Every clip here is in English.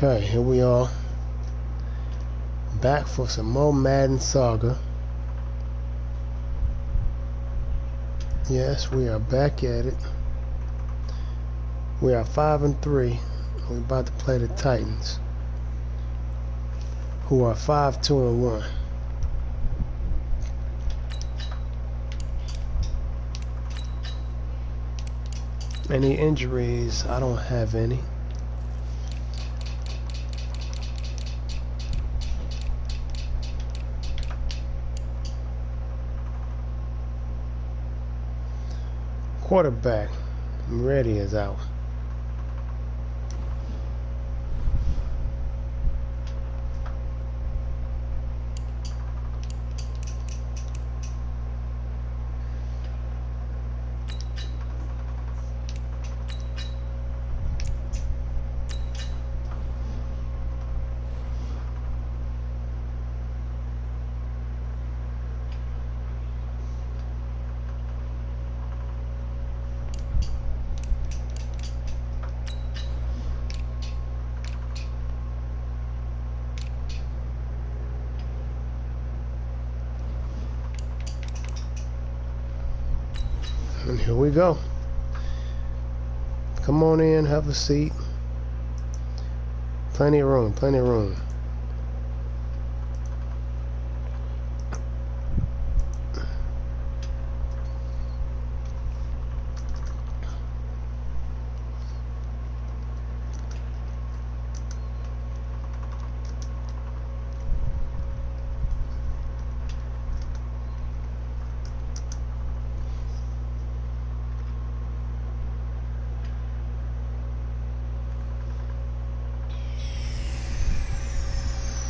Okay, here we are. Back for some more Madden Saga. Yes, we are back at it. We are 5-3. We're about to play the Titans, who are 5-2-1. Any injuries? I don't have any. Quarterback, I'm ready is out. And here we go. Come on in, have a seat. Plenty of room, plenty of room.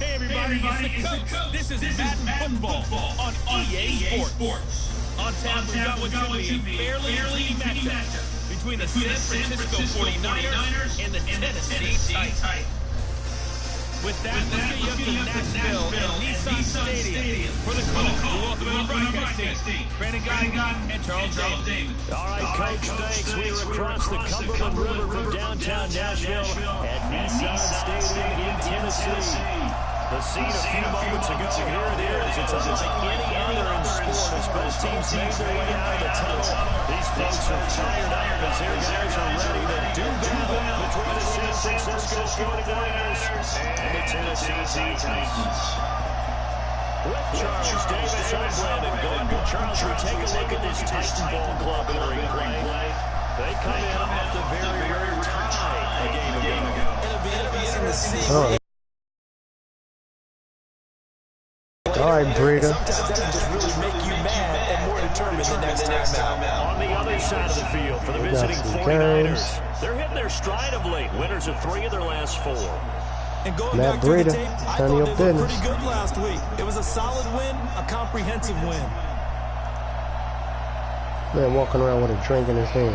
Everybody, this is Madden football on EA Sports. On tap, we got what should be a fairly intriguing matchup between the San Francisco 49ers and the Tennessee Titans. With that, let's get you up to Nashville and Nissan Stadium for the call. We'll welcome our broadcast team, Brandon Guy and Charles Davis. All right, Coach, thanks. We are across the Cumberland River from downtown Nashville at Nissan Stadium in Tennessee. The scene a few moments ago, here it is. It's unlike any other in sport as both teams made their way out of the tunnel. These folks are fired up as their guys are ready to do battle between the San Francisco 49ers and the Tennessee Titans. With Charles Davis, I'm Brandon Gordon. Charles, we take a look at this Titan ball club entering play. They come in off the very rare tie a game ago. It'll be interesting to see. All right, Breeder. Sometimes that can just really make you mad and more determined the next time out. On the other side of the field for the visiting 49ers. They're hitting their stride of late. Winners of 3 of their last 4. And going Matt back through Breida, the tape, I none of your thought they looked business. pretty good last week. It was a solid win, a comprehensive win. Man walking around with a drink in his hand.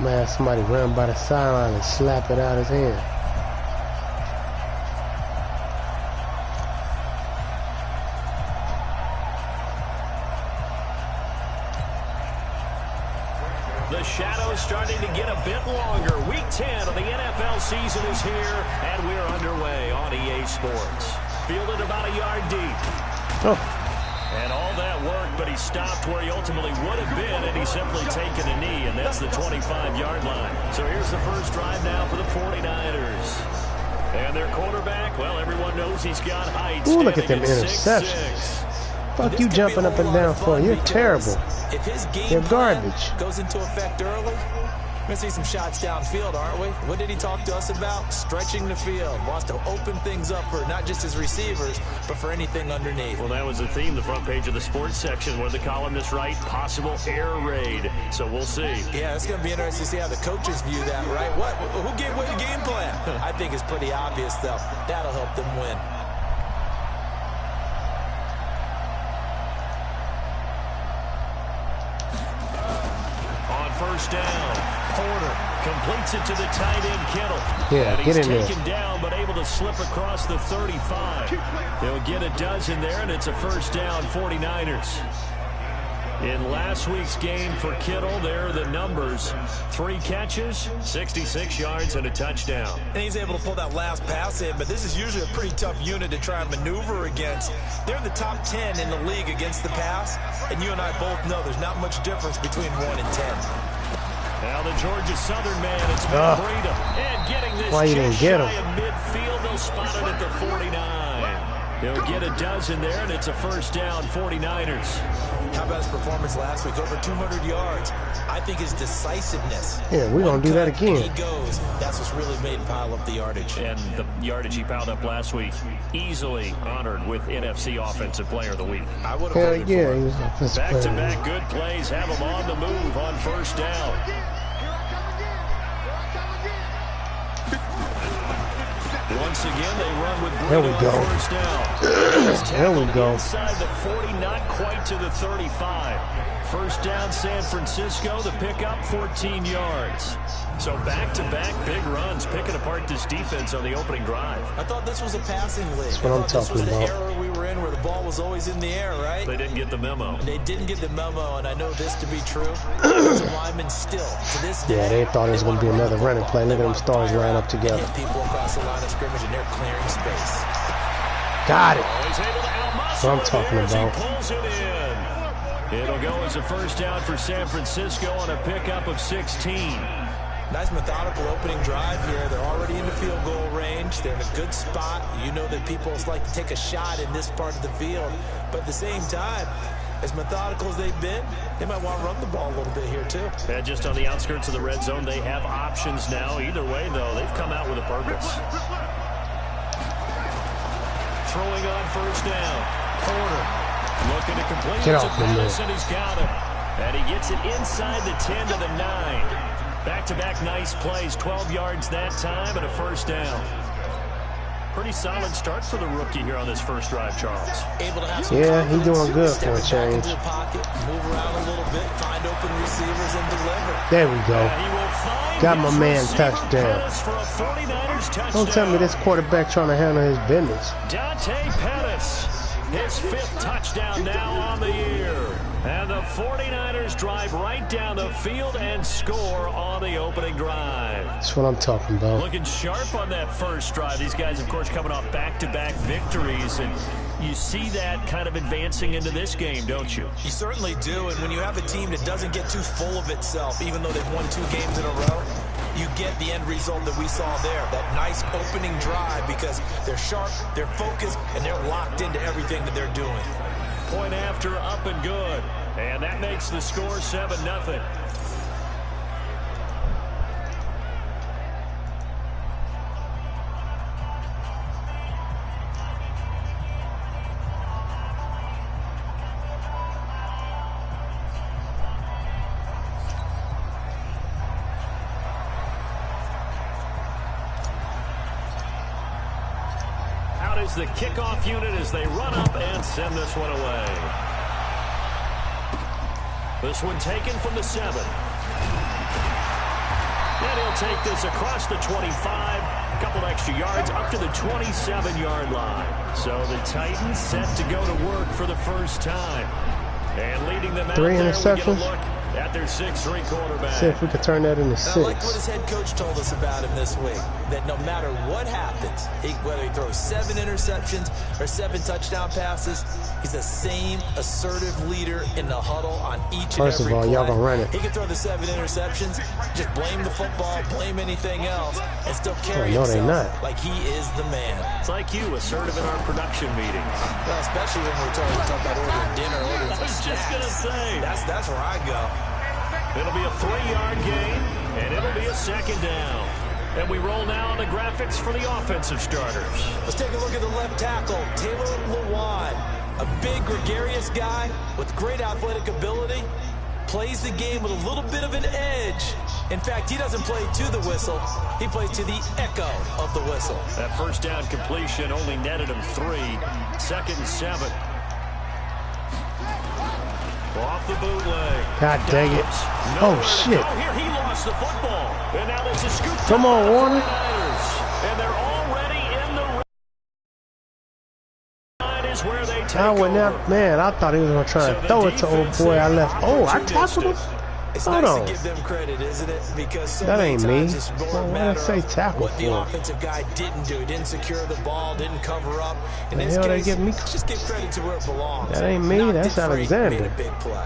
Man, somebody run by the sideline and slap it out of his hand. The shadow's starting to get a bit longer. Week 10 of the NFL season is here, and we're underway on EA Sports. Fielded about a yard deep. Oh. And all that work, but he stopped where he ultimately would have been, and he's simply taken a knee, and that's the 25-yard line. So here's the first drive now for the 49ers. And their quarterback, well, everyone knows he's got height. Ooh, look at them 6'6". interceptions. Fuck you jumping up and down for? You're terrible. If his game You're plan garbage. goes into effect early, we're going to see some shots downfield, aren't we? What did he talk to us about? Stretching the field. Wants to open things up for not just his receivers, but for anything underneath. Well, that was the theme, the front page of the sports section, where the columnists write possible air raid. So we'll see. Yeah, it's going to be interesting to see how the coaches view that, right? Who gave away the game plan? I think it's pretty obvious, though. That'll help them win. First down, Porter completes it to the tight end, Kittle. Yeah, and get he's in there. taken down, but able to slip across the 35. They'll get a dozen there, and it's a first down, 49ers. In last week's game for Kittle, there are the numbers. 3 catches, 66 yards, and a touchdown. And he's able to pull that last pass in, but this is usually a pretty tough unit to try and maneuver against. They're in the top 10 in the league against the pass, and you and I both know there's not much difference between 1 and 10. Now the Georgia Southern man, it's Matt Breida. And getting this why you didn't get him? Midfield, they'll spot it at the 49. He'll get a dozen there, and it's a first down, 49ers. How about his performance last week? Over 200 yards. I think his decisiveness. Yeah, we're going to do that again. He goes. That's what's really made him pile up the yardage. And the yardage he piled up last week, easily honored with NFC Offensive Player of the Week. I would have voted for him. He was offensive player. Back-to-back good plays have him on the move on first down. Once again, they run with There we go. first down. There we go. Inside the 40, not quite to the 35. First down, San Francisco. The pickup, 14 yards. So back-to-back big runs, picking apart this defense on the opening drive. I thought this was a passing league. That's what I'm talking about. This was the era we were in where the ball was always in the air, right? They didn't get the memo. They didn't get the memo, and I know this to be true. Offensive linemen still, to this day, Yeah, they thought it was going to be another running play. Look at them stars line up together. Hit people across the line of scrimmage, and they're clearing space. Got it. He's able to That's what I'm talking about. He pulls it in. It'll go as a first down for San Francisco on a pickup of 16. Nice methodical opening drive here. They're already in the field goal range. They're in a good spot. You know that people like to take a shot in this part of the field. But at the same time, as methodical as they've been, they might want to run the ball a little bit here too. And just on the outskirts of the red zone, they have options now. Either way, though, they've come out with a purpose. Throwing on first down. Porter looking to complete. Get off the pass, and he's got him. And he gets it inside the 10 to the 9. Back-to-back nice plays, 12 yards that time, and a first down. Pretty solid start for the rookie here on this first drive, Charles. Able to have some He's doing good for a change. into the pocket, move around a little bit, find open receivers, and deliver. There we go. Got my man touchdown. touchdown. Don't tell me this quarterback trying to handle his business. Dante Pettis, his 5th touchdown now on the year. And the 49ers drive right down the field and score on the opening drive. That's what I'm talking about. Looking sharp on that first drive. These guys, of course, coming off back-to-back victories. And you see that kind of advancing into this game, don't you? You certainly do. And when you have a team that doesn't get too full of itself, even though they've won 2 games in a row, you get the end result that we saw there. That nice opening drive because they're sharp, they're focused, and they're locked into everything that they're doing. Point after, up and good. And that makes the score 7-0. Out is the kickoff unit as they run up and send this one away. This one taken from the 7. And he'll take this across the 25. A couple extra yards up to the 27-yard line. So the Titans set to go to work for the first time. And leading them out 3 there, interceptions. we get a look at their 6'3" quarterback. See if we can turn that into 6. I like what his head coach told us about him this week, that no matter what happens, whether he throws 7 interceptions or 7 touchdown passes, he's the same assertive leader in the huddle on each and every play. First of all, y'all gonna run it. He can throw the 7 interceptions, just blame the football, blame anything else, and still carry no, they himself not. like he is the man. It's like you, assertive in our production meetings. Well, especially when we're talking about ordering dinner, ordering I was just going to say. That's where I go. It'll be a 3-yard gain, and it'll be a 2nd down. And we roll now on the graphics for the offensive starters. Let's take a look at the left tackle, Taylor Lewan. A big, gregarious guy with great athletic ability. Plays the game with a little bit of an edge. In fact, he doesn't play to the whistle. He plays to the echo of the whistle. That first down completion only netted him 3. 2nd and 7. Off the bootleg. God dang it. Oh, shit. Oh, here he lost the football. And now there's a scoop. Come on, Warner. And they're already in the line is where they take I went over. out, man. I thought he was gonna try to throw it to old boy. I left. Oh, I tackled him. It's Hold nice on. to give them credit, isn't it? Because so That many ain't me. times it's more Well, a why matter did I say of tackle what the for? offensive guy didn't do. He didn't secure the ball, didn't cover up. In The this hell they case, give me? just give credit to where it belongs. That ain't me. Knocked That's it free, Alexander. made a big play.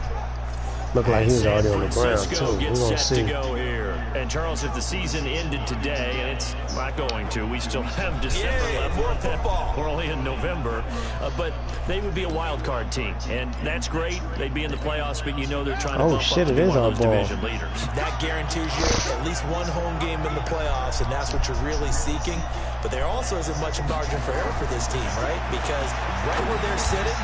Looked like he was San already on the ground Francisco too. We're gets gonna set see. to go here. And Charles, if the season ended today, and it's not going to, we still have December left. more football. We're only in November, but they would be a wild card team, and that's great. They'd be in the playoffs, but you know they're trying to bump shit, up to it be is one of our those ball. division leaders. That guarantees you at least one home game in the playoffs, and that's what you're really seeking. But there also isn't much margin for error for this team, right? Because right where they're sitting,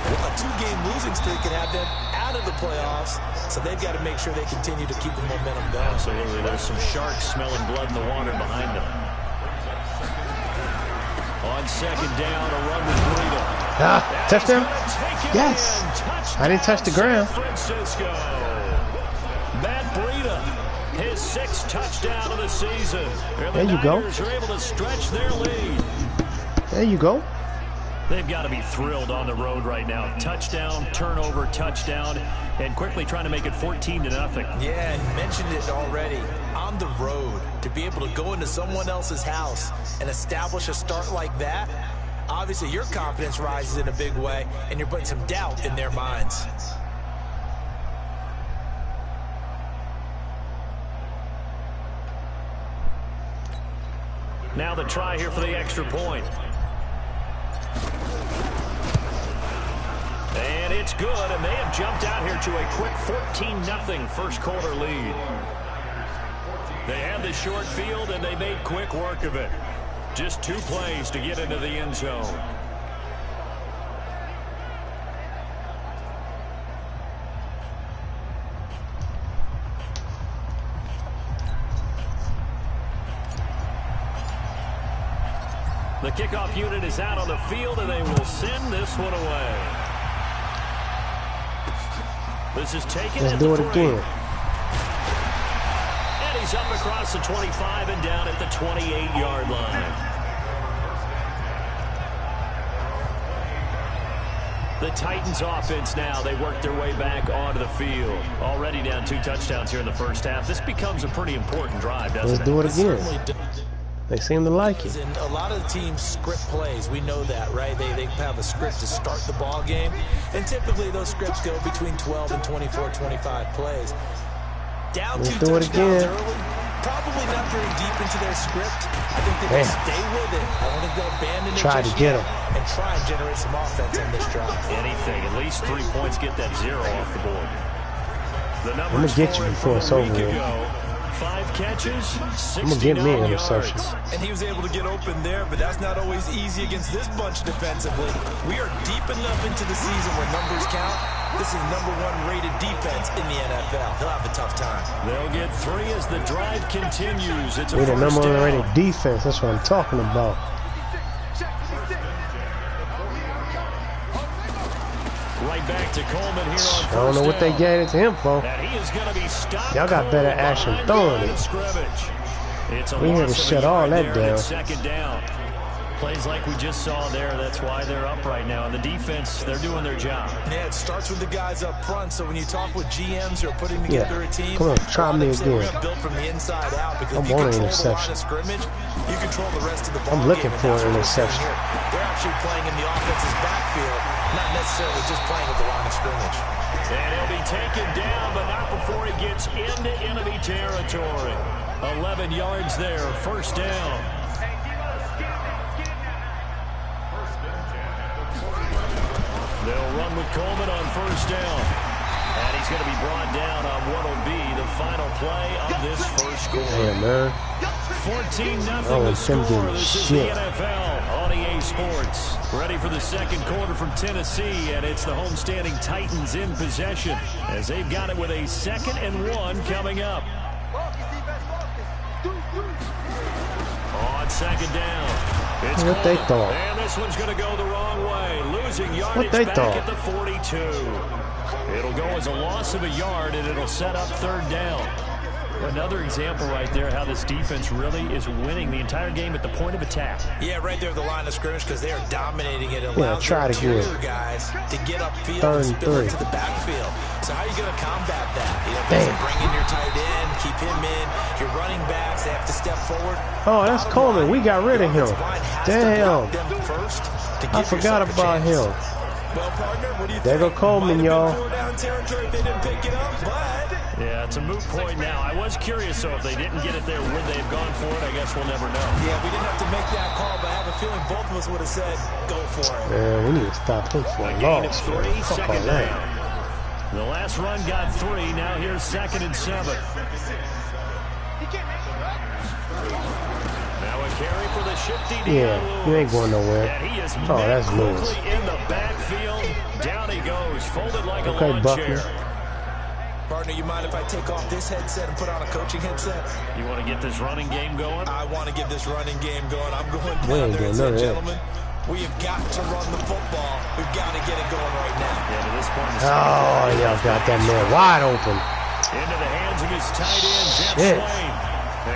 a two-game losing streak can have them out of the playoffs, so they've got to make sure they continue to keep the momentum going. Absolutely. There's some sharks smelling blood in the water behind them. On second down, a run with Breida. Ah, touchdown? Yes. Touchdown, I didn't touch the ground. San Francisco. Matt Breida, his sixth touchdown of the season. And the There you go. Niners are able to stretch their lead. There you go. They've got to be thrilled on the road right now. Touchdown, turnover, touchdown, and quickly trying to make it 14-0. Yeah, and mentioned it already. On the road, to be able to go into someone else's house and establish a start like that, obviously your confidence rises in a big way, and you're putting some doubt in their minds. Now the try here for the extra point. And it's good, and they have jumped out here to a quick 14-0 first quarter lead. They had the short field, and they made quick work of it. Just 2 plays to get into the end zone. The kickoff unit is out on the field, and they will send this one away. This is taken Let's at do the it 3. again. And he's up across the 25 and down at the 28-yard line. The Titans offense now, they work their way back onto the field. Already down 2 touchdowns here in the first half. This becomes a pretty important drive, doesn't Let's it? do it again. Certainly does. They seem to like it. And a lot of the teams script plays. We know that, right? They have a script to start the ball game. And typically those scripts go between 12 and 24, 25 plays. Down Let's 2 do it touchdowns again. early. Probably not very deep into their script. I think they will stay with it. I don't think they'll abandon it Try just to get yet, him. and try and generate some offense on this drive. Anything. At least 3 points, get that 0 off the board. The I'm numbers gonna get for you him before from it's a over week with. ago. 5 catches, 69 I'm gonna get me an yards. interception. And he was able to get open there, but that's not always easy against this bunch defensively. We are deep enough into the season where numbers count. This is #1 rated defense in the NFL. He'll have a tough time. They'll get 3 as the drive continues. It's a We're the first #1 down. rated defense. That's what I'm talking about. Right back to Coleman here on first I don't know what they down. gave it to him for. And he is going to be stopped. Y'all got better cold action behind throwing the line it. of scrimmage. It's a We had to loss of a shut all yard that there, and down. it's second down. Plays like we just saw there. That's why they're up right now. And the defense, they're doing their job. Yeah, it starts with the guys up front. So when you talk with GMs who are putting together a team, Come on, try me say we're again. gonna build from the inside out, because I if you want an control the line interception. of scrimmage, you control the rest of the ball. I'm looking game, for and that's an what we're seeing interception. here. They're actually playing in the offense's backfield, not necessarily just playing at the line of scrimmage. And he'll be taken down, but not before he gets into enemy territory. 11 yards there, first down. They'll run with Coleman on first down. And he's going to be brought down on what will be the final play of this first quarter. Yeah, man. 14-0 Oh, the them score. getting This is the shit. NFL on EA Sports. Ready for the second quarter from Tennessee, and it's the homestanding Titans in possession as they've got it with a 2nd and 1 coming up. On second down, it's What they Coleman. thought. And this one's going to go the wrong way, losing yardage they back thought. at the 42. It'll go as a loss of a yard, and it'll set up third down. Another example right there how this defense really is winning the entire game at the point of attack. Yeah, right there at the line of scrimmage because they are dominating it. It Yeah, allows try their it again. interior guys to get upfield and spill into the backfield. So how are you going to combat that? You know, bring in your tight end, keep him in. Your running backs, they have to step forward. Oh, that's Coleman. We got rid of him. Damn. I forgot about him. Well, partner, what do you there think? go Coleman, y'all. Yeah, it's a moot point now. I was curious, so if they didn't get it there, would they have gone for it? I guess we'll never know. Yeah, we didn't have to make that call, but I have a feeling both of us would have said, go for it. Man, we need to stop him for a gain of loss. 3, Fuck all second that. down. The last run got 3. Now here's 2nd and 7. Now a carry for the shifty Dion Yeah, Lewis. you ain't going nowhere. And he is Oh, that's Lewis. in the backfield. Down he goes, folded like a Okay, lawn Buckner. chair. Partner, you mind if I take off this headset and put on a coaching headset? You want to get this running game going? I want to get this running game going. I'm going We down ain't there and getting say, none of that. gentlemen, we have got to run the football. We've got to get it going right now. Yeah, to this point in the Oh, y'all got that man wide open. Into the hands of his tight end, Jeff Shit. Swain.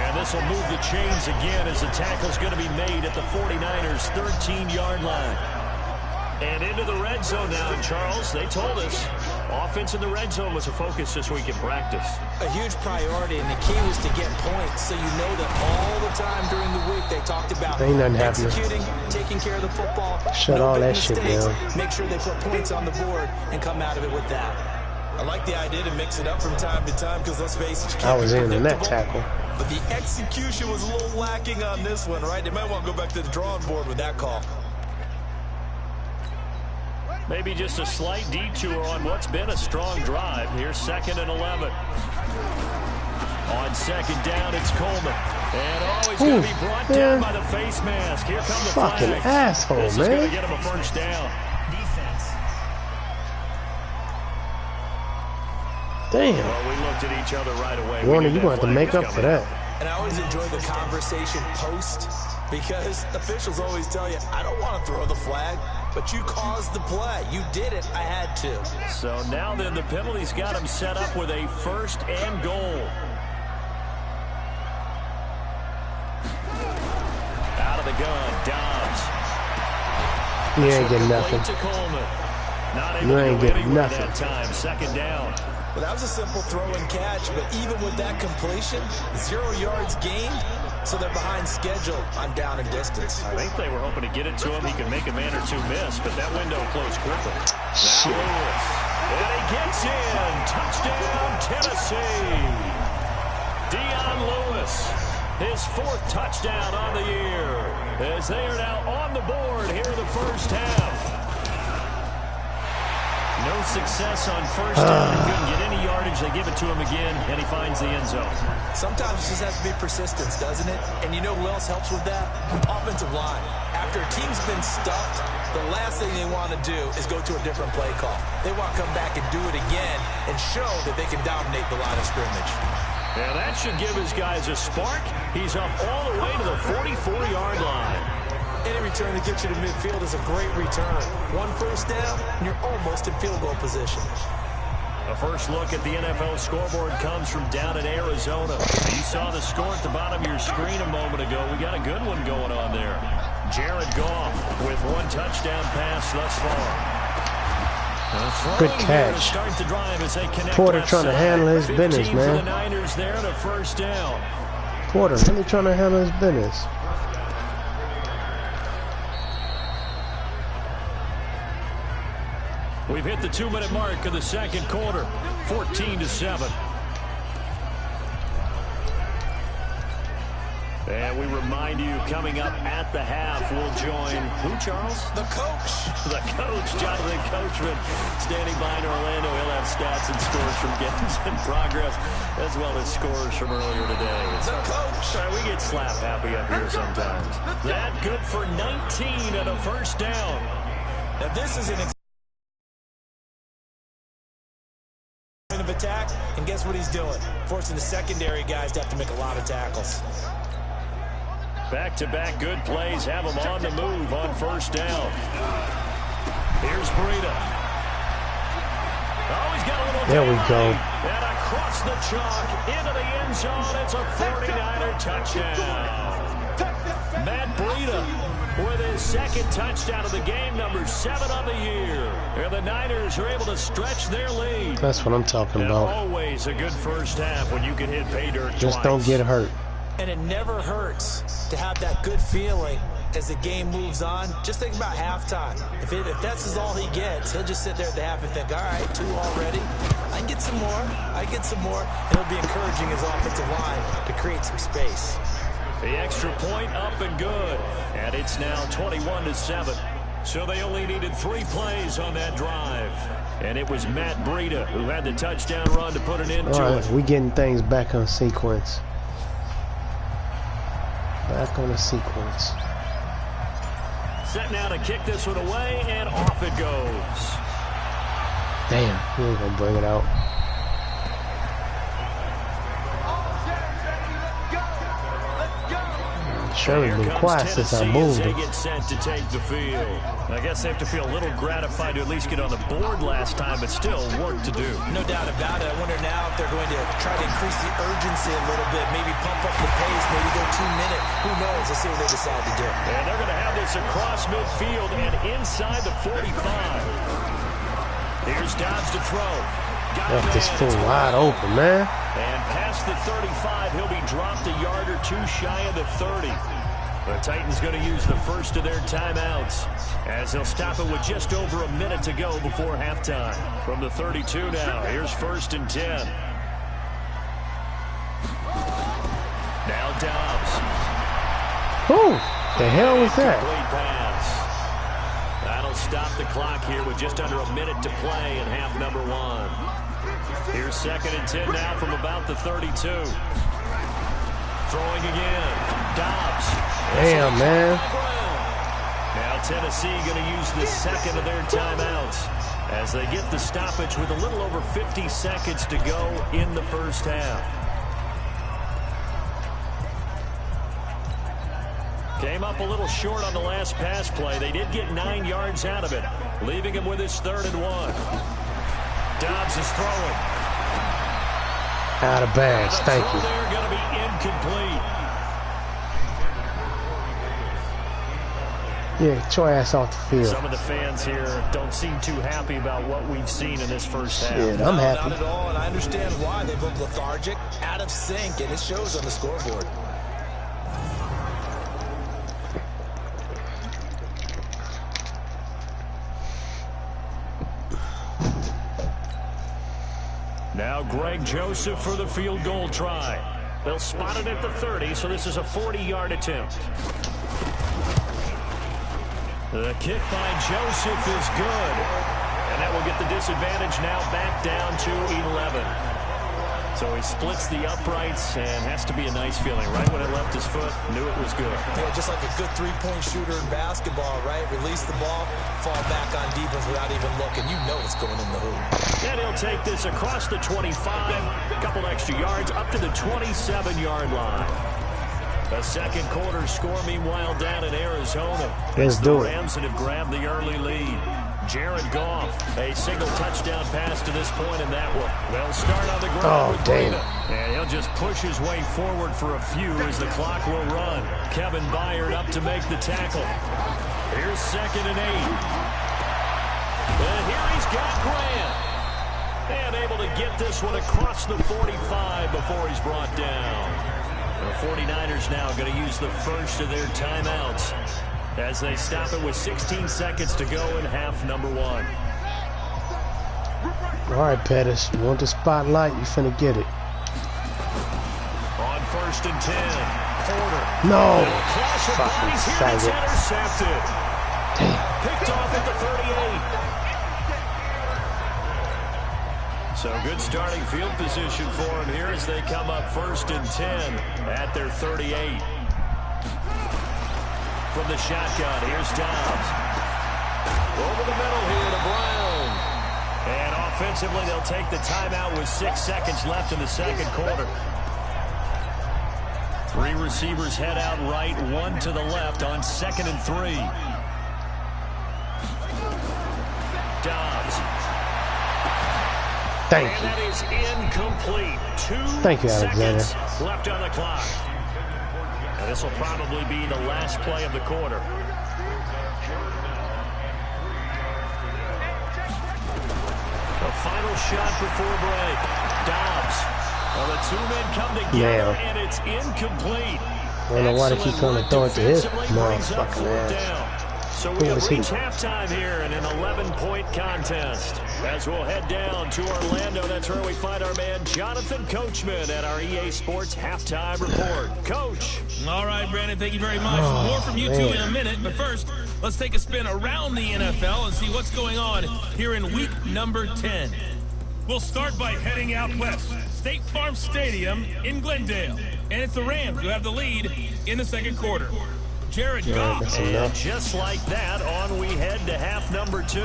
And this will move the chains again as the tackle's going to be made at the 49ers' 13-yard line. And into the red zone now, and Charles, they told us offense in the red zone was a focus this week in practice. A huge priority, and the key was to get points, so you know that all the time during the week they talked about Ain't nothing happening. executing, taking care of the football. Shut no all big that shit mistakes. down. Make sure they put points on the board and come out of it with that. I like the idea to mix it up from time to time because let's face it, you I can't was be in that predictable. tackle. But the execution was a little lacking on this one, right? They might want to go back to the drawing board with that call. Maybe just a slight detour on what's been a strong drive. Here's 2nd and 11. On 2nd down, it's Coleman. And he's going to be brought down by the face mask. Here come the Fucking flags. asshole, This man. is going to get him a first down. Damn. Well, we looked at each other right away. Warner, you're going to have to make up for that. And I always enjoy the conversation post because officials always tell you, I don't want to throw the flag, but you caused the play. You did it. I had to. So now then the penalty's got him set up with a 1st and goal. Out of the gun, Dobbs. You ain't getting nothing. To Coleman. Not able You to ain't go getting anywhere nothing. that time. 2nd down. Well, that was a simple throw and catch, but even with that completion, 0 yards gained, so they're behind schedule on down and distance. I think they were hoping to get it to him. He could make a man or two miss, but that window closed quickly. Now Lewis. And he gets in. Touchdown, Tennessee. Dion Lewis. His 4th touchdown on the year. As they are now on the board here in the first half. No success on 1st down. He couldn't get any yardage. They give it to him again, and he finds the end zone. Sometimes it just has to be persistence, doesn't it? And you know who else helps with that? Offensive line. After a team's been stuffed, the last thing they want to do is go to a different play call. They want to come back and do it again and show that they can dominate the line of scrimmage. Yeah, that should give his guys a spark. He's up all the way to the 44-yard line. Any return that gets you to midfield is a great return. 1 first down, and you're almost in field goal position. A first look at the NFL scoreboard comes from down in Arizona. You saw the score at the bottom of your screen a moment ago. We got a good one going on there. Jared Goff with 1 touchdown pass thus far. Good catch. Porter trying to handle his business, man. The Niners there to 1st down. Porter really trying to handle his business. We've hit the 2-minute mark of the 2nd quarter, 14-7. And we remind you, coming up at the half, we'll join who, Charles? The coach. The coach, Jonathan Coachman, standing by in Orlando. He'll have stats and scores from games in progress, as well as scores from earlier today. The coach. We get slap happy up here sometimes. That good for 19 and a 1st down. Now this is an of attack, and guess what he's doing? Forcing the secondary guys to have to make a lot of tackles. Back-to-back good plays have him on the move on 1st down. Here's Breida. Oh, he's got a little There we go. And across the chalk into the end zone. It's a 49er touchdown. Matt Breida with his second touchdown of the game, number 7 on the year. And the Niners are able to stretch their lead. That's what I'm talking about. Always a good first half when you can hit pay dirt Just twice. don't get hurt. And it never hurts to have that good feeling as the game moves on. Just think about halftime. If that's all he gets, he'll just sit there at the half and think, all right, 2 already. I can get some more. I get some more. And he'll be encouraging his offensive line to create some space. The extra point up and good. And it's now 21-7. So they only needed 3 plays on that drive. And it was Matt Breida who had the touchdown run to put an end to it. We getting things back on sequence. Back on the sequence. Set now to kick this one away, and off it goes. Damn, he ain't gonna bring it out. Sherry's been quiet since I moved him. Get set to take the field. I guess they have to feel a little gratified to at least get on the board last time, but still work to do. No doubt about it. I wonder now if they're going to try to increase the urgency a little bit, maybe pump up the pace, maybe go 2-minute. Who knows? Let's see what they decide to do. And they're going to have this across midfield and inside the 45. Here's Dobbs to throw. Left this fool wide open, man. And past the 35, he'll be dropped a yard or 2 shy of the 30. The Titans going to use the first of their timeouts as they'll stop it with just over a minute to go before halftime. From the 32 now, here's 1st and 10. Now Dobbs. Who the hell was that? Complete pass. That'll stop the clock here with just under a minute to play in half number 1. Here's 2nd and 10 now from about the 32. Throwing again. Dobbs. Damn, man. Now Tennessee going to use the second of their timeouts as they get the stoppage with a little over 50 seconds to go in the first half. Came up a little short on the last pass play. They did get 9 yards out of it, leaving him with his 3rd and 1. Dobbs is throwing. Out of bounds. Thank you. They're going to be incomplete. Yeah, get your ass off the field. Some of the fans here don't seem too happy about what we've seen in this first half. Shit, I'm happy. Not at all, and I understand why. They look lethargic, out of sync, and it shows on the scoreboard. Now Greg Joseph for the field goal try. They'll spot it at the 30, so this is a 40-yard attempt. The kick by Joseph is good. And that will get the disadvantage now back down to 11. So he splits the uprights and has to be a nice feeling. Right when it left his foot, knew it was good. Yeah, just like a good 3-point shooter in basketball, right? Release the ball, fall back on defense without even looking. You know it's going in the hoop. And he'll take this across the 25, a couple extra yards, up to the 27-yard line. A second quarter score, meanwhile, down in Arizona. Let's do it. The Rams have grabbed the early lead. Jared Goff, a single touchdown pass to this point in that one. They'll start on the ground with damn. Breida. And he'll just push his way forward for a few as the clock will run. Kevin Byard up to make the tackle. Here's 2nd and 8. And here he's got Grant. And able to get this one across the 45 before he's brought down. The 49ers now going to use the first of their timeouts as they stop it with 16 seconds to go in half number 1. All right, Pettis, you want the spotlight? You finna get it. On 1st and 10, Porter. No. Fucking faggot. Intercepted. Damn. Picked off at the 38. So good starting field position for him here as they come up 1st and 10 at their 38. From the shotgun, here's Dobbs. Over the middle here to Brown. And offensively, they'll take the timeout with 6 seconds left in the second quarter. 3 receivers head out right, 1 to the left on 2nd and 3. Dobbs. Thank And you. that is incomplete. 2 Thank you, Alexander. seconds left on the clock. And this will probably be the last play of the quarter. The final shot before break. Dobbs. Well, the two men come together, and it's incomplete. I don't know why they keep trying to throw it to his motherfucking ass. So we have reached halftime here in an 11-point contest. As we'll head down to Orlando, that's where we find our man Jonathan Coachman at our EA Sports Halftime Report. Coach. All right, Brandon, thank you very much. More from you two in a minute, but first, let's take a spin around the NFL and see what's going on here in week number 10. We'll start by heading out west, State Farm Stadium in Glendale. And it's the Rams who have the lead in the second quarter. Jared Goff. And just like that, on we head to half number 2.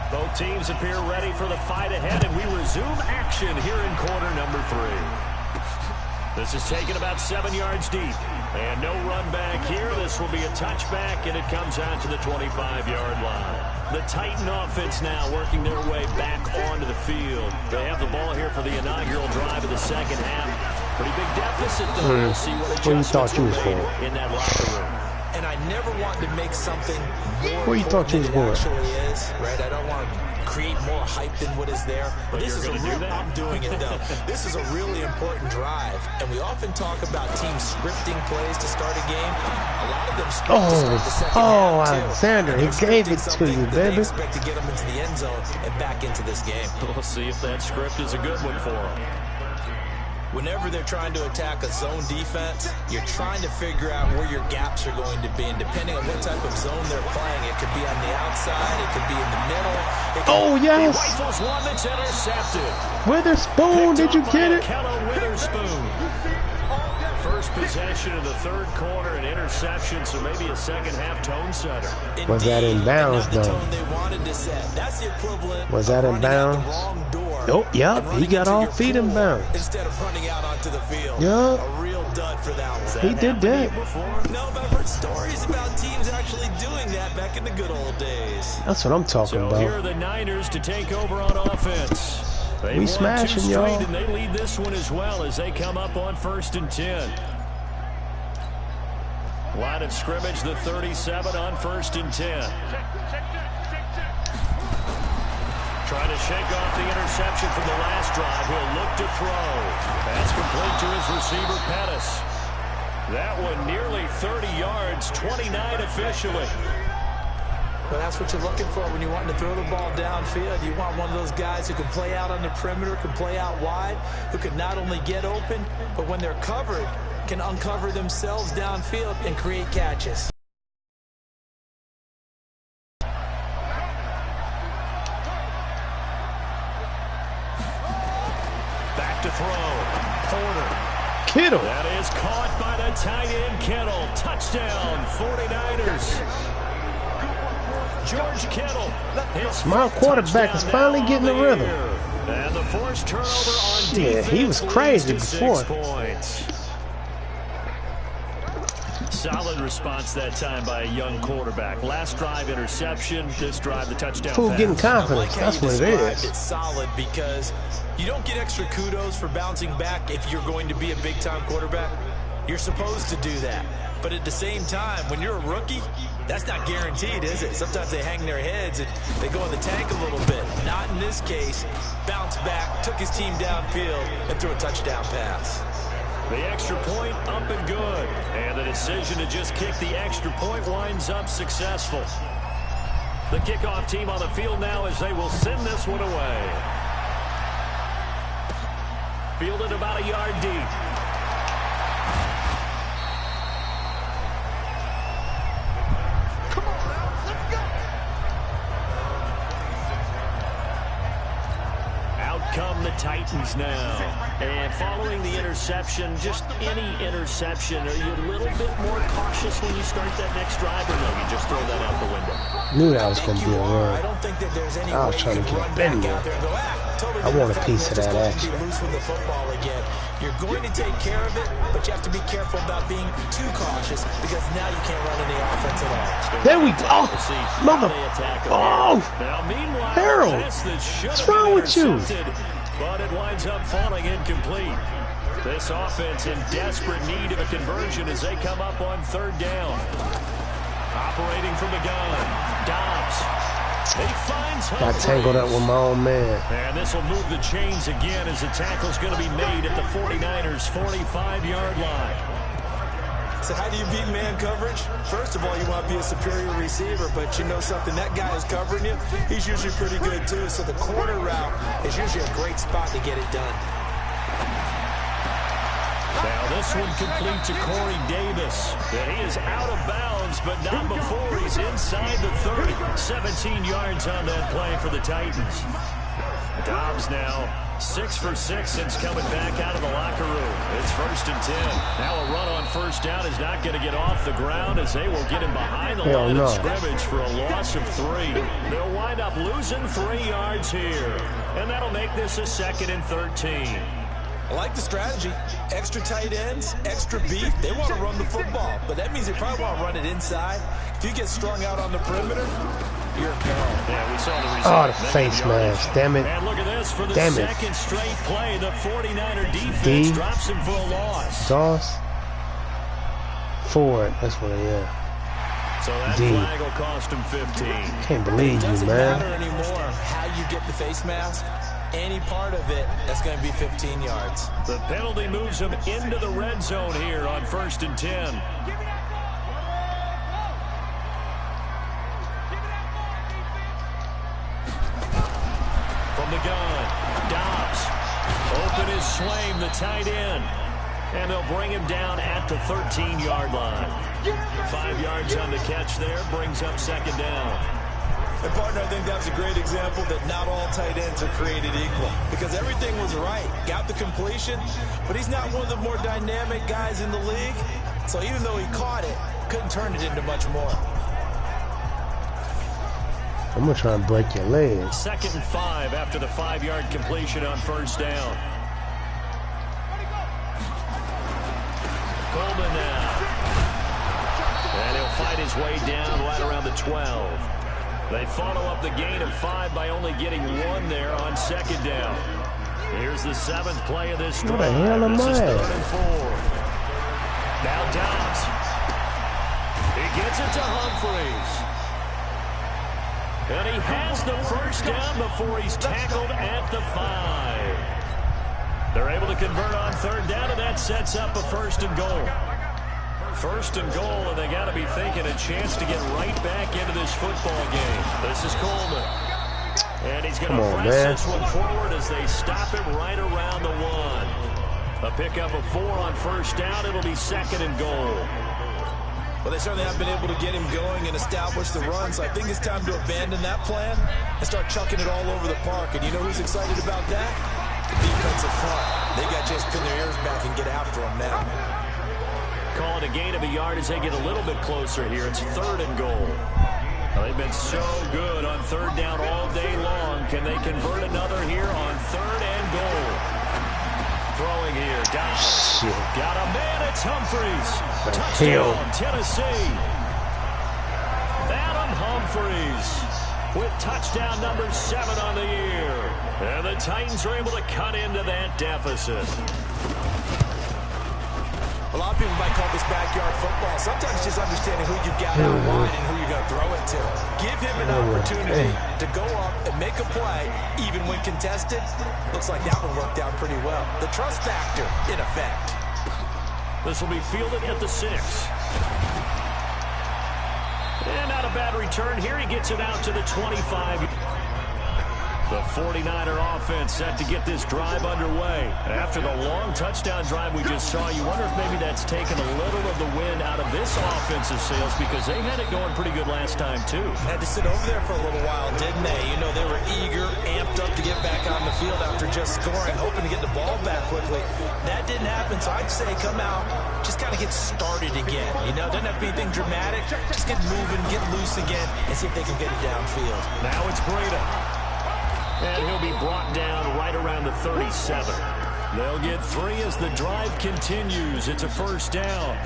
Both teams appear ready for the fight ahead, and we resume action here in quarter number 3. This is taken about 7 yards deep. And no run back here. This will be a touchback, and it comes out to the 25-yard line. The Titan offense now working their way back onto the field. They have the ball here for the inaugural drive of the second half. Pretty big deficit, though. We'll see what adjustments were made in that locker room. And I never want to make something more Where you thought you was going? actually is, right? I don't want to create more hype than what is there. But this is a real, I'm doing it though. This is a really important drive, and we often talk about teams scripting plays to start a game. A lot of them script to start the second half too. Alexander, he gave it to you, They baby. expect to get them into the end zone and back into this game. We'll see if that script is a good one for them. Whenever they're trying to attack a zone defense, you're trying to figure out where your gaps are going to be. And depending on what type of zone they're playing, it could be on the outside, it could be in the middle. Oh, yes. Rifles one that's intercepted. Witherspoon, did you get it? Kello Witherspoon. First possession of the third quarter, an interception, so maybe a second half tone setter. Was that in bounds, Not the though? tone they wanted to set. That's the equivalent Was that of in running out the bounds? wrong door Oh, yep, and he running got into all your feet in pool bounds. instead of running out onto the field. Yup. A real dud for that one. He did that. No, but I've heard stories about teams actually doing that back in the good old days. That's what I'm talking So about. here are the Niners to take over on offense. They We won smashing, 2 straight, y'all. and they lead this one as well as they come up on 1st and 10. Line of scrimmage, the 37 on 1st and 10. Trying to shake off the interception from the last drive. He'll look to throw. That's complete to his receiver, Pettis. That one nearly 30 yards, 29 officially. Well, that's what you're looking for when you want to throw the ball downfield. You want one of those guys who can play out on the perimeter, can play out wide, who can not only get open, but when they're covered, can uncover themselves downfield and create catches. Back to throw. Porter. Kittle. That is caught by the tight end, Kittle. Touchdown, 49ers. George Kittle. My quarterback is finally getting the rhythm. And the forced turnover on Yeah, defense he was crazy leads to before. 6 points. Solid response that time by a young quarterback. Last drive interception. This drive the touchdown Fool pass. getting confidence. I like how That's you what it described is. It's solid because you don't get extra kudos for bouncing back if you're going to be a big-time quarterback. You're supposed to do that. But at the same time, when you're a rookie, that's not guaranteed, is it? Sometimes they hang their heads and they go in the tank a little bit. Not in this case. Bounced back, took his team downfield, and threw a touchdown pass. The extra point up and good. And the decision to just kick the extra point winds up successful. The kickoff team on the field now as they will send this one away. Fielded about a yard deep. Come the Titans now. And following the interception, just any interception, are you a little bit more cautious when you start that next drive, or no, you just throw that out the window? Knew that was going to be a run. I don't think that there's any I was way trying you to can get run Benny back there. out there and go, totally I want a piece of just that go ahead and action. be loose with the football again. You're going to take care of it, but you have to be careful about being too cautious because now you can't run any offense at all. There we go. Mother. Oh, Now, meanwhile, Harold, pass that should what's have been wrong with you? intercepted, but it winds up falling incomplete. This offense in desperate need of a conversion as they come up on third down. Operating from the gun, Dobbs. He finds Got tangled up with my own man. and this will move the chains again as the tackle's going to be made at the 49ers' 45-yard line. So how do you beat man coverage? First of all, you want to be a superior receiver, but you know something, that guy is covering you. He's usually pretty good too, so the corner route is usually a great spot to get it done. Now this one complete to Corey Davis. And he is out of bounds, but not before he's inside the 30. 17 yards on that play for the Titans. Dobbs now 6 for 6 since coming back out of the locker room. It's 1st and 10. Now a run on first down is not going to get off the ground as they will get him behind the line of scrimmage for a loss of 3. They'll wind up losing 3 yards here. And that'll make this a 2nd and 13. I like the strategy. Extra tight ends, extra beef. They want to run the football, but that means they probably want to run it inside. If you get strung out on the perimeter, you're in peril. Yeah, we saw the result. Oh, the face mask. Damn it. And look at this for the Damn it. second straight play. The 49er defense drops him for a loss. Sauce. Ford. That's what it is. So that flag will cost him 15. Can't believe you, man. It doesn't matter anymore how you get the face mask. Any part of it, that's going to be 15 yards. The penalty moves him into the red zone here on 1st and 10. From the gun, Dobbs. Open is Swaim, the tight end. And they'll bring him down at the 13-yard line. 5 yards on the catch there, brings up 2nd down. And partner, I think that's a great example that not all tight ends are created equal. Because everything was right. Got the completion, but he's not one of the more dynamic guys in the league. So even though he caught it, couldn't turn it into much more. I'm going to try and break your leg. 2nd and 5 after the 5-yard completion on first down. Coleman now. And he'll fight his way down right around the 12. They follow up the gain of 5 by only getting 1 there on 2nd down. Here's the 7th play of this drive. What the hell am This is I? 3rd and 4. Now Dobbs. He gets it to Humphries. And he has the first down before he's tackled at the 5. They're able to convert on 3rd down, and that sets up a 1st and goal. 1st and goal, and they got to be thinking a chance to get right back into this football game. This is Coleman. And he's going to press this one forward as they stop him right around the 1. A pickup of 4 on 1st down. It'll be 2nd and goal. Well, they certainly have been able to get him going and establish the run, so I think it's time to abandon that plan and start chucking it all over the park. And you know who's excited about that? The defensive front. They got to just pin their ears back and get after him now. Call it a gain of a yard as they get a little bit closer here. It's 3rd and goal. Well, they've been so good on 3rd down all day long. Can they convert another here on 3rd and goal? Throwing here, Dobbs. Got a man, it's Humphries. Touchdown, Tennessee. Adam Humphries with touchdown number 7 on the year. And the Titans are able to cut into that deficit. A lot of people might call this backyard football. Sometimes just understanding who you've got out wide and who you're going to throw it to. Give him an opportunity to go up and make a play, even when contested. Looks like that one worked out pretty well. The trust factor, in effect. This will be fielded at the 6. And not a bad return here. He gets it out to the 25. The 49er offense set to get this drive underway. After the long touchdown drive we just saw, you wonder if maybe that's taken a little of the wind out of this offensive sails because they had it going pretty good last time, too. Had to sit over there for a little while, didn't they? You know, they were eager, amped up to get back on the field after just scoring, hoping to get the ball back quickly. That didn't happen, so I'd say come out, just kind of get started again. You know, doesn't have to be anything dramatic. Just get moving, get loose again, and see if they can get it downfield. Now it's Breda. And he'll be brought down right around the 37. They'll get 3 as the drive continues. It's a first down.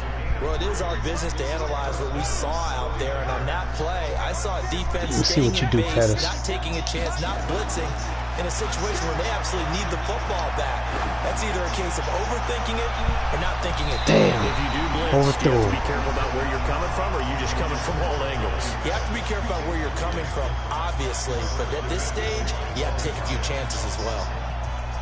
Well, it is our business to analyze what we saw out there. And on that play, I saw a defense staying in base, not taking a chance, not blitzing, in a situation where they absolutely need the football back. That's either a case of overthinking it or not thinking it. Damn. If you do blitz, you have to be careful about where you're coming from, or are you just coming from all angles? You have to be careful about where you're coming from, obviously. But at this stage, you have to take a few chances as well.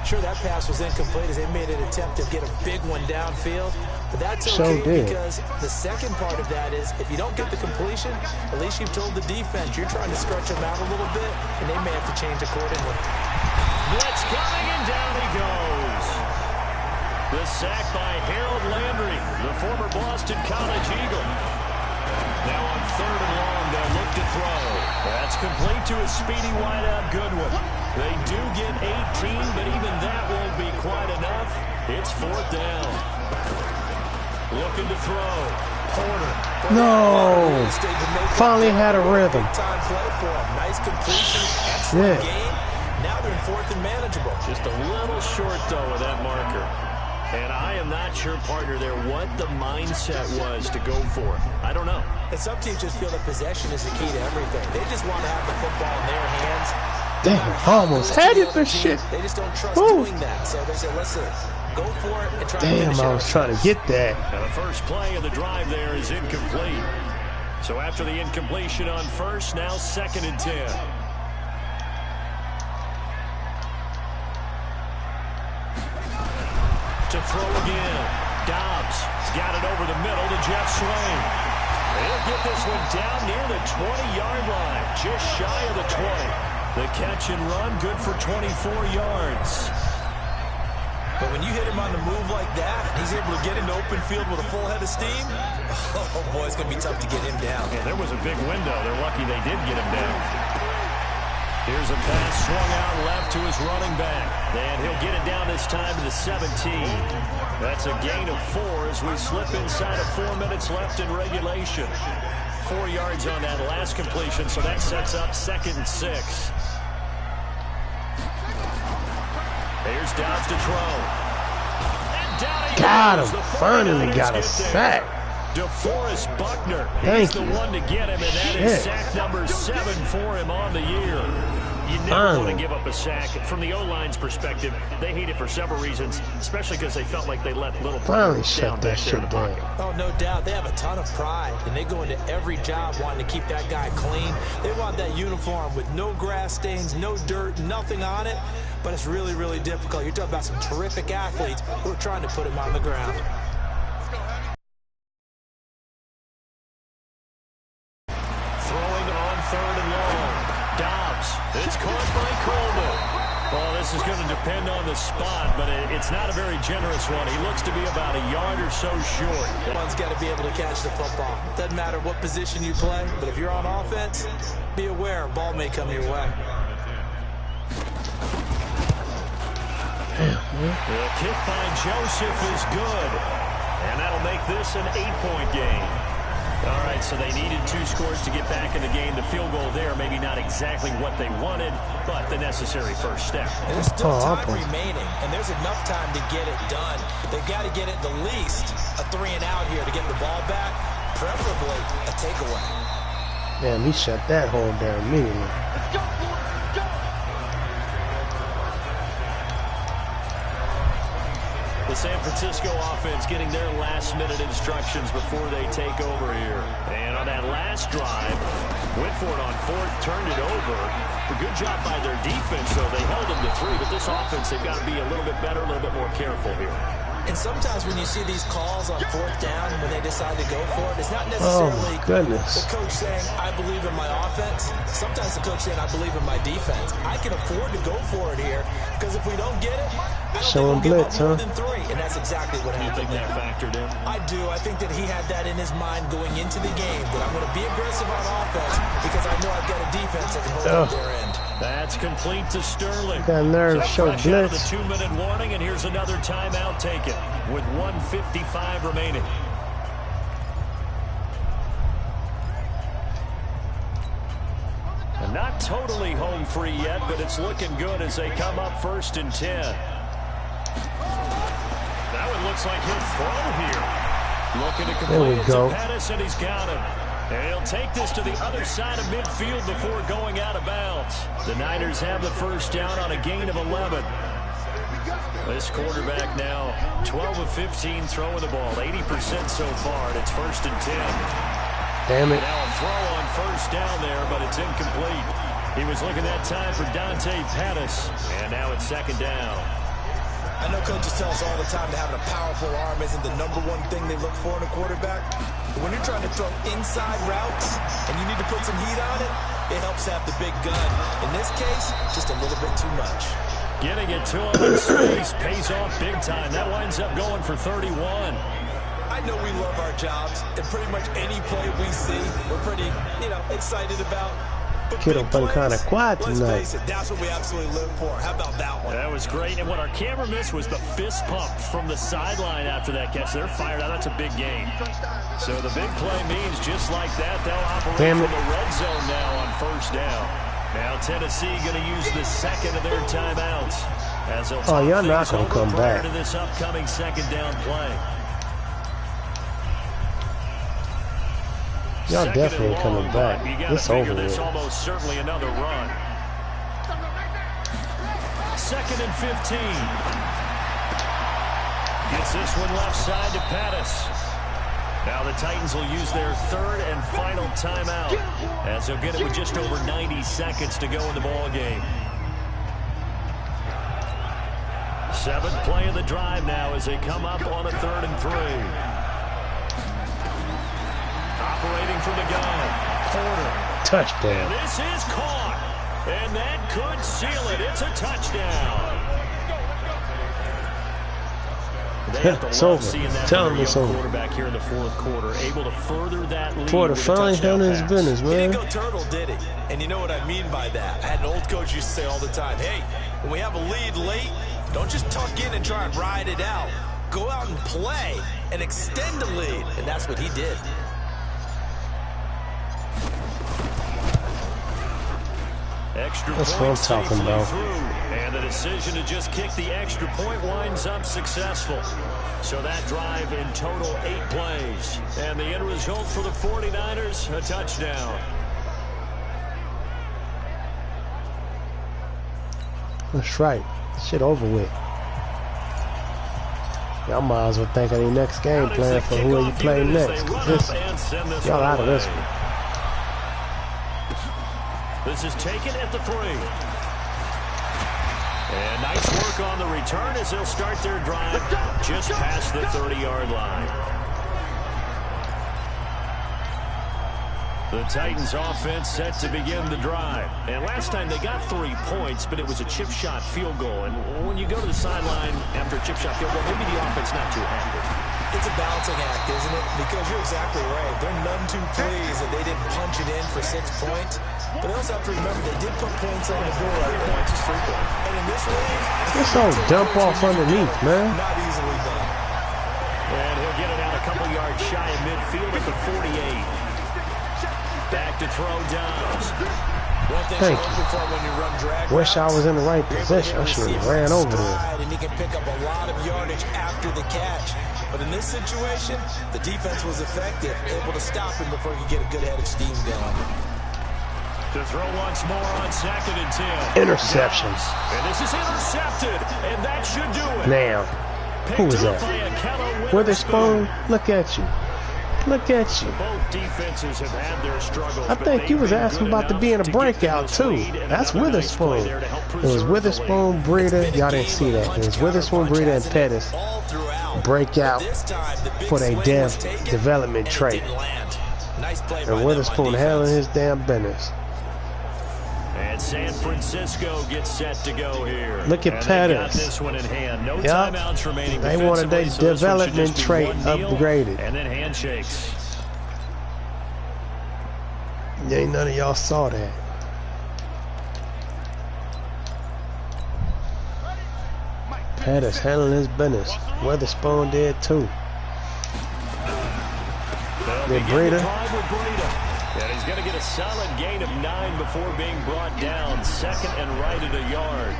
Sure, that pass was incomplete as they made an attempt to get a big one downfield. But that's okay because the second part of that is if you don't get the completion, at least you've told the defense you're trying to stretch them out a little bit, and they may have to change accordingly. Blitz coming, and down he goes. The sack by Harold Landry, the former Boston College Eagle. Now on 3rd and long, they'll look to throw. That's complete to a speedy wideout Goodwin. They do get 18, but even that won't be quite enough. It's 4th down. Looking to throw. Porter. No. Finally had a rhythm. Time play for him. Nice completion. Excellent game. Now they're in 4th and manageable. Just a little short, though, with that marker. And I am not sure, partner, there what the mindset was to go for it. I don't know. And some teams just feel that possession is the key to everything. They just want to have the football in their hands. Damn, I almost had it for shit. They just don't trust doing that. So they say, listen, go for it and try to finish it. Damn, I was trying to get that. Now the first play of the drive there is incomplete. So after the incompletion on first, now 2nd and 10. To throw again. Dobbs has got it over the middle to Jeff Swain. He'll get this one down near the 20-yard line, just shy of the 20. The catch and run, good for 24 yards. But when you hit him on the move like that, he's able to get into open field with a full head of steam. Oh, boy, it's going to be tough to get him down. Yeah, there was a big window. They're lucky they did get him down. Here's a pass swung out left to his running back. And he'll get it down this time to the 17. That's a gain of 4 as we slip inside of 4 minutes left in regulation. 4 yards on that last completion, so that sets up 2nd and 6. Here's Dobbs to throw. And down he Got goes. him. Finally got a sack. DeForest Buckner, he's the one to get him, and that is sack number 7 for him on the year. You never want to give up a sack. From the O-line's perspective, they hate it for several reasons, especially because they felt like they let little finally shut that shit down. Oh, no doubt. They have a ton of pride, and they go into every job wanting to keep that guy clean. They want that uniform with no grass stains, no dirt, nothing on it, but it's really, really difficult. You're talking about some terrific athletes who are trying to put him on the ground. It's caught by Coleman. Well, this is going to depend on the spot, but it's not a very generous one. He looks to be about a yard or so short. One's got to be able to catch the football. Doesn't matter what position you play, but if you're on offense, be aware a ball may come your way. The kick by Joseph is good, and that'll make this an 8-point game. All right, so they needed 2 scores to get back in the game. The field goal there, maybe not exactly what they wanted, but the necessary first step. And there's still time remaining, and there's enough time to get it done. They've got to get it the least a 3-and-out here to get the ball back, preferably a takeaway. Damn, he shut that hole down immediately. The San Francisco offense getting their last-minute instructions before they take over here. And on that last drive, went for it on 4th, turned it over. A good job by their defense, though. They held them to 3, but this offense, they've got to be a little bit better, a little bit more careful here. And sometimes when you see these calls on 4th down, when they decide to go for it, it's not necessarily the coach saying, I believe in my offense. Sometimes the coach saying, I believe in my defense. I can afford to go for it here, because if we don't get it, I don't think we'll give up more than 3. And that's exactly what happened. You think that factored in? I do. I think that he had that in his mind going into the game, that I'm going to be aggressive on offense because I know I've got a defense that can hold up their end. That's complete to Sterling. Got nerve, so show fresh out of the blitz. 2-minute warning, and here's another timeout taken with 1:55 remaining. Not totally home free yet, but it's looking good as they come up 1st and 10. That one looks like he'll throw here. Looking to complete it to Pettis, and he's got him. And he'll take this to the other side of midfield before going out of bounds. The Niners have the first down on a gain of 11. This quarterback now 12 of 15 throwing the ball, 80% so far, and it's 1st and 10. Damn it. Now a throw on 1st down there, but it's incomplete. He was looking that time for Dante Pettis, and now it's 2nd down. I know coaches tell us all the time that having a powerful arm isn't the #1 thing they look for in a quarterback. But when you're trying to throw inside routes and you need to put some heat on it, it helps have the big gun. In this case, just a little bit too much. Getting it to him in space pays off big time. That winds up going for 31. I know we love our jobs, and pretty much any play we see, we're pretty, excited about. But Kiddo been kind of quiet let's tonight. face it, that's what we absolutely live for. How about that one? That was great, and what our camera missed was the fist pump from the sideline after that catch. They're fired out. That's a big game. So the big play means just like that, they'll operate from the red zone now on 1st down. Now Tennessee going to use the 2nd of their timeouts. As y'all not going to come back to this upcoming 2nd down play. Y'all definitely ain't coming back. It's over with. Almost certainly another run. 2nd and 15. Gets this one left side to Pettis. Now the Titans will use their 3rd and final timeout, as they'll get it with just over 90 seconds to go in the ball game. 7th play of the drive now as they come up on a 3rd and 3. Operating from the gun. Corner. Touchdown. And this is caught. And that could seal it. It's a touchdown. It's over. Tell him it's over. Quarterback here in the 4th quarter, able to further that lead. Porter finally handling his business, man. He didn't go turtle, did he? And you know what I mean by that. I had an old coach used to say all the time, hey, when we have a lead late, don't just tuck in and try and ride it out. Go out and play and extend the lead. And that's what he did. That's what I'm talking about. And the decision to just kick the extra point winds up successful. So that drive in total 8 plays. And the end result for the 49ers, a touchdown. That's right. Shit over with. Y'all might as well think of the next game plan for who you play next. Y'all out of this one. This is taken at the 3. And nice work on the return as they'll start their drive just past the 30-yard line. The Titans offense set to begin the drive. And last time they got 3 points, but it was a chip shot field goal. And when you go to the sideline after a chip shot field goal, maybe the offense not too happy. It's a balancing act, isn't it? Because you're exactly right. They're none too pleased that they didn't punch it in for 6 points. But they also have to remember they did put points on the board. 3 points is 3 points. And in this league, this all dump off underneath, man. Not easily done. And he'll get it out a couple yards shy of midfield at the 48. Back to throw downs. Thank you. Wish I was in the right position. I should have ran over there. And he can pick up a lot of yardage after the catch. But in this situation, the defense was effective, able to stop him before he could get a good head of steam going. To throw once more on 2nd and 10. Interceptions. And this is intercepted, and that should do it. Now, who was that? Witherspoon, look at you. Look at you. Both defenses have had their struggles. I think you was asking about to be in a breakout too. That's Witherspoon. It was Witherspoon, Breida. Y'all didn't see that. It was Witherspoon, Breida, and Pettis. Breakout for their damn development trait. And Witherspoon handling his damn business. And San Francisco gets set to go here. Look at Pettis. This one in hand. No timeouts remaining. They wanted their development trait upgraded. And then handshakes. Ain't none of y'all saw that. Pettis handling his business. Witherspoon did too. Then Breida. And he's going to get a solid gain of 9 before being brought down. Second and right at a yard.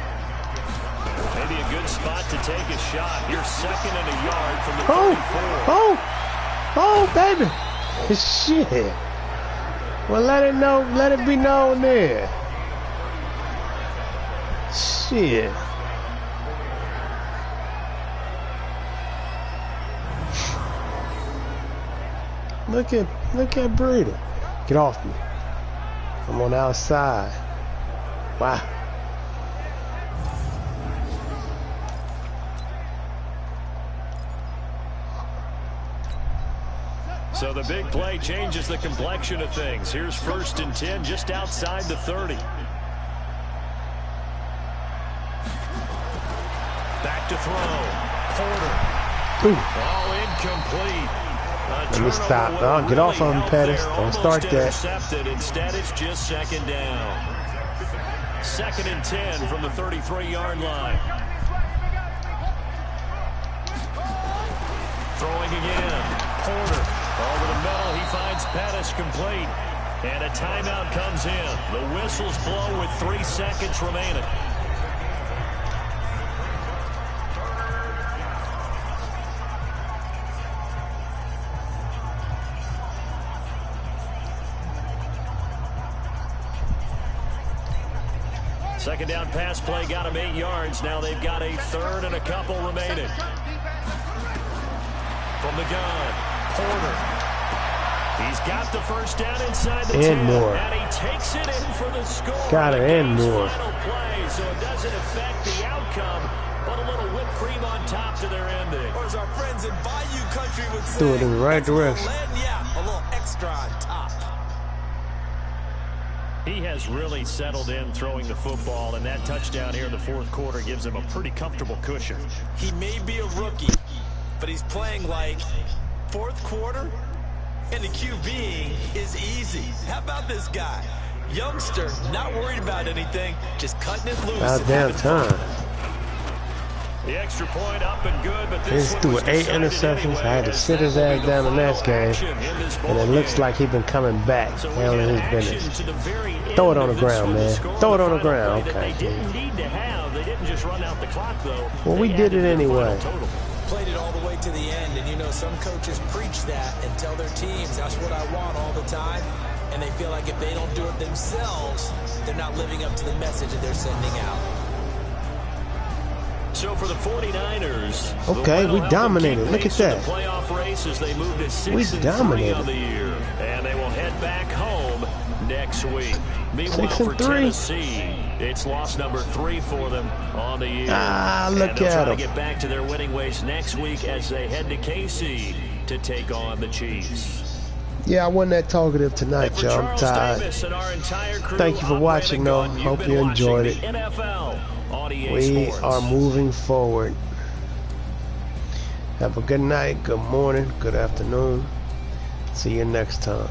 Maybe a good spot to take a shot. You're second and a yard from the 34. Oh, baby. Shit. Well, let it be known there. Shit. Look at Brady. Get off me. I'm on the outside. Wow. So the big play changes the complexion of things. Here's 1st and 10 just outside the 30. Back to throw. Porter. All incomplete. Let me stop. Oh, get off of him, Pettis. Don't start that. Instead, it's just second down. 2nd and 10 from the 33-yard line. Throwing again. Porter. Over the middle, he finds Pettis complete. And a timeout comes in. The whistles blow with 3 seconds remaining. Second down pass play got him 8 yards. Now they've got a 3rd and a couple remaining. From the gun, Porter. He's got the first down inside the 10. More. And he takes it in for the score. Got it and more. Final play, so it doesn't affect the outcome, but a little whipped cream on top to their ending. Or as our friends in Bayou Country would say, do it in the right direction. Yeah, a little extra on top. He has really settled in throwing the football, and that touchdown here in the 4th quarter gives him a pretty comfortable cushion. He may be a rookie, but he's playing like 4th quarter, and the QB is easy. How about this guy? Youngster, not worried about anything, just cutting it loose. About damn time. The extra point up and good, but this He's threw 8 interceptions. I had to sit his ass down in that game. And it looks like he's been coming back, handling his business. Throw it on the ground, man. Throw it on the ground. Okay. They didn't need to have. They didn't just run out the clock, though. Well, we did it anyway. Played it all the way to the end, and you know some coaches preach that and tell their teams that's what I want all the time, and they feel like if they don't do it themselves, they're not living up to the message that they're sending out. So for the 49ers, okay, we dominated. Look at that. Playoff race as they move to 6-3 on the year, and they will head back home next week. Meanwhile, 6-3. for Tennessee, it's loss number 3 for them on the year. Look at them. Get back to their winning ways next week as they head to KC to take on the Chiefs. Yeah, I wasn't that talkative tonight, y'all. I'm tired. Thank you for watching, though. Hope you enjoyed it. We are moving forward. Have a good night, good morning, good afternoon. See you next time.